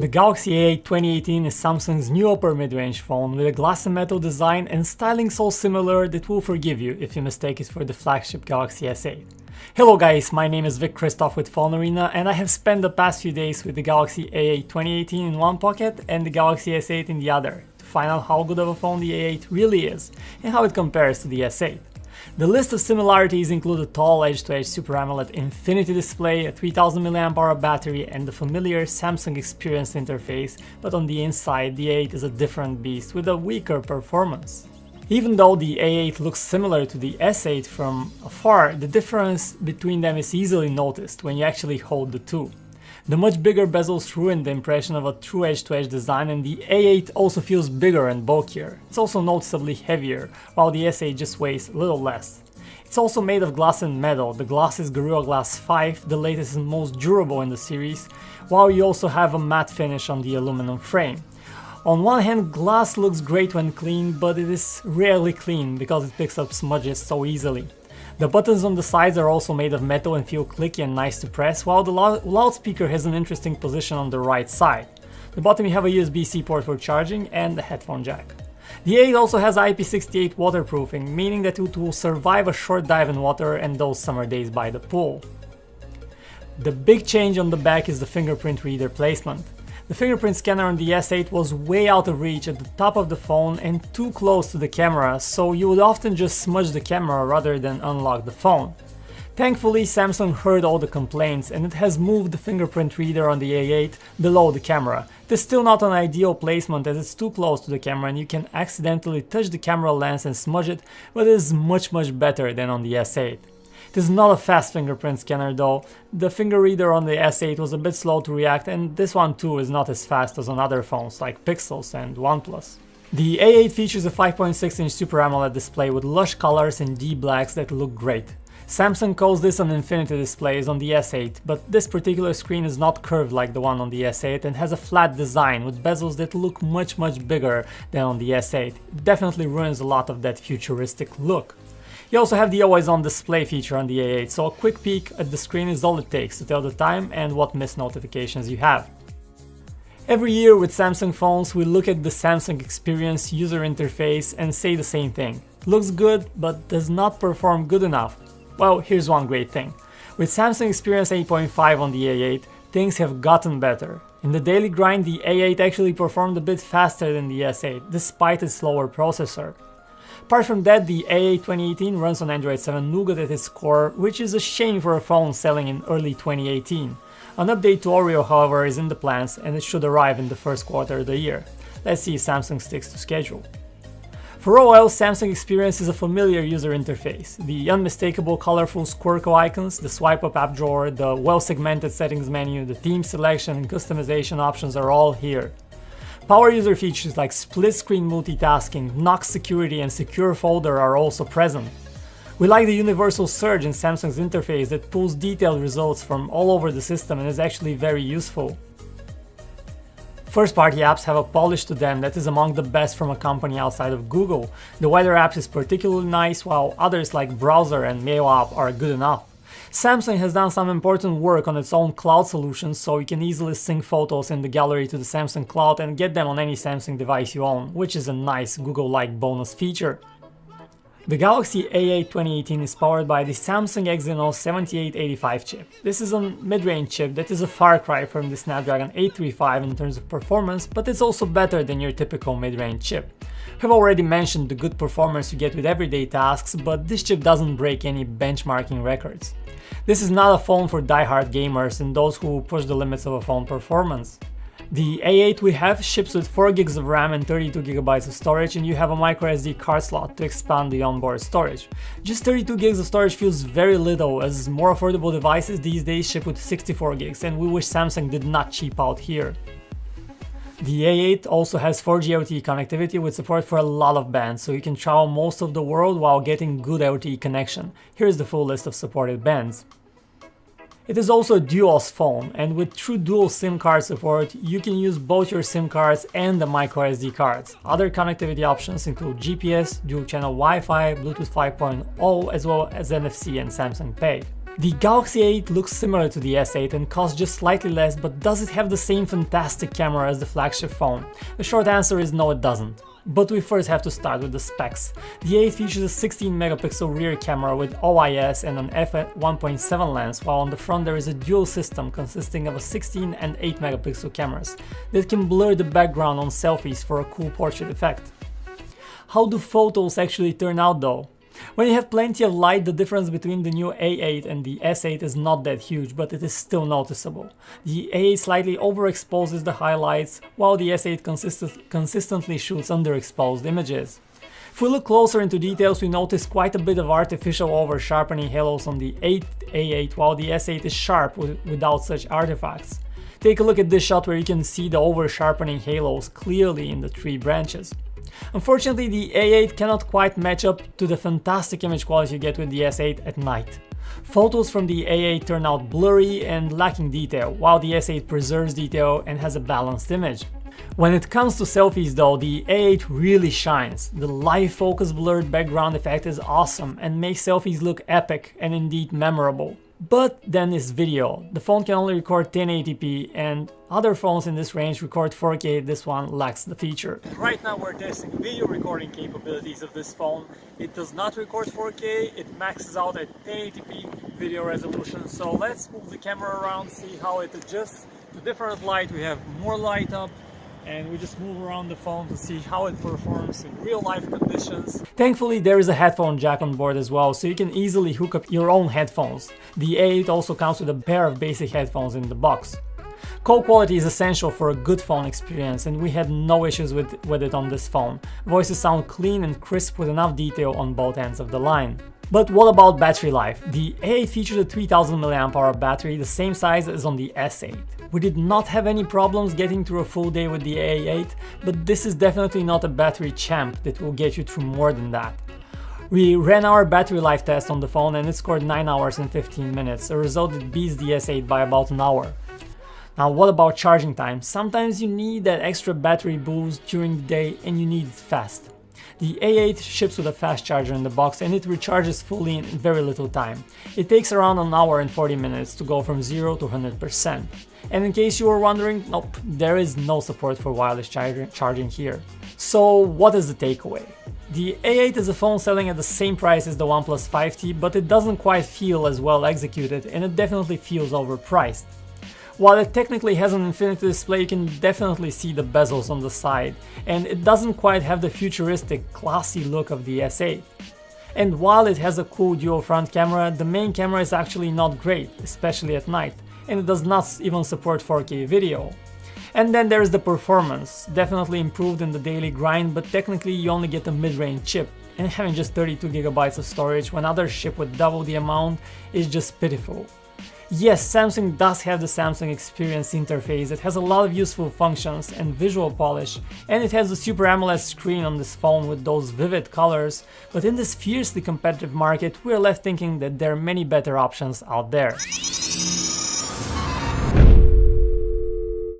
The Galaxy A8 2018 is Samsung's new upper mid-range phone with a glass and metal design and styling so similar that will forgive you if you mistake it for the flagship Galaxy S8. Hello guys, my name is Vic Christoph with Phone Arena, and I have spent the past few days with the Galaxy A8 2018 in one pocket and the Galaxy S8 in the other to find out how good of a phone the A8 really is and how it compares to the S8. The list of similarities include a tall edge-to-edge Super AMOLED Infinity display, a 3000 mAh battery, and the familiar Samsung Experience interface, but on the inside the A8 is a different beast with a weaker performance. Even though the A8 looks similar to the S8 from afar, the difference between them is easily noticed when you actually hold the two. The much bigger bezels ruin the impression of a true edge-to-edge design, and the A8 also feels bigger and bulkier. It's also noticeably heavier, while the S8 just weighs a little less. It's also made of glass and metal. The glass is Gorilla Glass 5, the latest and most durable in the series, while you also have a matte finish on the aluminum frame. On one hand, glass looks great when clean, but it is rarely clean because it picks up smudges so easily. The buttons on the sides are also made of metal and feel clicky and nice to press, while the loudspeaker has an interesting position on the right side. At the bottom you have a USB-C port for charging and a headphone jack. The A8 also has IP68 waterproofing, meaning that it will survive a short dive in water and those summer days by the pool. The big change on the back is the fingerprint reader placement. The fingerprint scanner on the S8 was way out of reach at the top of the phone and too close to the camera, so you would often just smudge the camera rather than unlock the phone. Thankfully, Samsung heard all the complaints and it has moved the fingerprint reader on the A8 below the camera. It is still not an ideal placement as it's too close to the camera and you can accidentally touch the camera lens and smudge it, but it is much better than on the S8. It is not a fast fingerprint scanner though. The finger reader on the S8 was a bit slow to react, and this one too is not as fast as on other phones like Pixels and OnePlus. The A8 features a 5.6-inch Super AMOLED display with lush colors and deep blacks that look great. Samsung calls this an Infinity display on the S8, but this particular screen is not curved like the one on the S8 and has a flat design with bezels that look much bigger than on the S8. It definitely ruins a lot of that futuristic look. You also have the always-on display feature on the A8, so a quick peek at the screen is all it takes to tell the time and what missed notifications you have. Every year with Samsung phones, we look at the Samsung Experience user interface and say the same thing. Looks good, but does not perform good enough. Well, here's one great thing. With Samsung Experience 8.5 on the A8, things have gotten better. In the daily grind, the A8 actually performed a bit faster than the S8, despite its slower processor. Apart from that, the A8 2018 runs on Android 7 Nougat at its core, which is a shame for a phone selling in early 2018. An update to Oreo, however, is in the plans and it should arrive in the first quarter of the year. Let's see if Samsung sticks to schedule. For all else, Samsung Experience is a familiar user interface. The unmistakable colorful Squircle icons, the swipe-up app drawer, the well-segmented settings menu, the theme selection and customization options are all here. Power user features like split-screen multitasking, Knox security and secure folder are also present. We like the universal search in Samsung's interface that pulls detailed results from all over the system and is actually very useful. First-party apps have a polish to them that is among the best from a company outside of Google. The weather apps is particularly nice, while others like Browser and Mail app are good enough. Samsung has done some important work on its own cloud solutions, so you can easily sync photos in the gallery to the Samsung Cloud and get them on any Samsung device you own, which is a nice Google-like bonus feature. The Galaxy A8 2018 is powered by the Samsung Exynos 7885 chip. This is a mid-range chip that is a far cry from the Snapdragon 835 in terms of performance, but it's also better than your typical mid-range chip. I've already mentioned the good performance you get with everyday tasks, but this chip doesn't break any benchmarking records. This is not a phone for die-hard gamers and those who push the limits of a phone performance. The A8 we have ships with 4GB of RAM and 32GB of storage, and you have a microSD card slot to expand the onboard storage. Just 32GB of storage feels very little, as more affordable devices these days ship with 64GB, and we wish Samsung did not cheap out here. The A8 also has 4G LTE connectivity with support for a lot of bands, so you can travel most of the world while getting good LTE connection. Here's the full list of supported bands. It is also a dual phone, and with true dual SIM card support, you can use both your SIM cards and the microSD cards. Other connectivity options include GPS, dual channel Wi-Fi, Bluetooth 5.0, as well as NFC and Samsung Pay. The Galaxy 8 looks similar to the S8 and costs just slightly less, but does it have the same fantastic camera as the flagship phone? The short answer is no, it doesn't. But we first have to start with the specs. The 8 features a 16 megapixel rear camera with OIS and an f1.7 lens, while on the front there is a dual system consisting of a 16 and 8 megapixel cameras that can blur the background on selfies for a cool portrait effect. How do photos actually turn out though? When you have plenty of light, the difference between the new A8 and the S8 is not that huge, but it is still noticeable. The A8 slightly overexposes the highlights, while the S8 consistently shoots underexposed images. If we look closer into details, we notice quite a bit of artificial over-sharpening halos on the A8, while the S8 is sharp without such artifacts. Take a look at this shot where you can see the over-sharpening halos clearly in the tree branches. Unfortunately, the A8 cannot quite match up to the fantastic image quality you get with the S8 at night. Photos from the A8 turn out blurry and lacking detail, while the S8 preserves detail and has a balanced image. When it comes to selfies though, the A8 really shines. The live focus blurred background effect is awesome and makes selfies look epic and indeed memorable. But then is video. The phone can only record 1080p and other phones in this range record 4K, this one lacks the feature. Right now we're testing video recording capabilities of this phone. It does not record 4K, it maxes out at 1080p video resolution. So let's move the camera around, see how it adjusts to different light. We have more light up, and we just move around the phone to see how it performs in real life conditions. Thankfully there is a headphone jack on board as well, so you can easily hook up your own headphones. The A8 also comes with a pair of basic headphones in the box. Call quality is essential for a good phone experience, and we had no issues with it on this phone. Voices sound clean and crisp with enough detail on both ends of the line. But what about battery life? The A8 features a 3000 mAh battery, the same size as on the S8. We did not have any problems getting through a full day with the A8, but this is definitely not a battery champ that will get you through more than that. We ran our battery life test on the phone and it scored 9 hours and 15 minutes, a result that beats the S8 by about an hour. Now what about charging time? Sometimes you need that extra battery boost during the day and you need it fast. The A8 ships with a fast charger in the box and it recharges fully in very little time. It takes around an hour and 40 minutes to go from 0 to 100%. And in case you were wondering, nope, there is no support for wireless charging here. So what is the takeaway? The A8 is a phone selling at the same price as the OnePlus 5T, but it doesn't quite feel as well executed and it definitely feels overpriced. While it technically has an infinity display, you can definitely see the bezels on the side, and it doesn't quite have the futuristic, classy look of the S8. And while it has a cool dual front camera, the main camera is actually not great, especially at night, and it does not even support 4K video. And then there is the performance, definitely improved in the daily grind, but technically you only get a mid-range chip, and having just 32GB of storage when others ship with double the amount is just pitiful. Yes, Samsung does have the Samsung Experience interface that has a lot of useful functions and visual polish, and it has a Super AMOLED screen on this phone with those vivid colors, but in this fiercely competitive market, we're left thinking that there are many better options out there.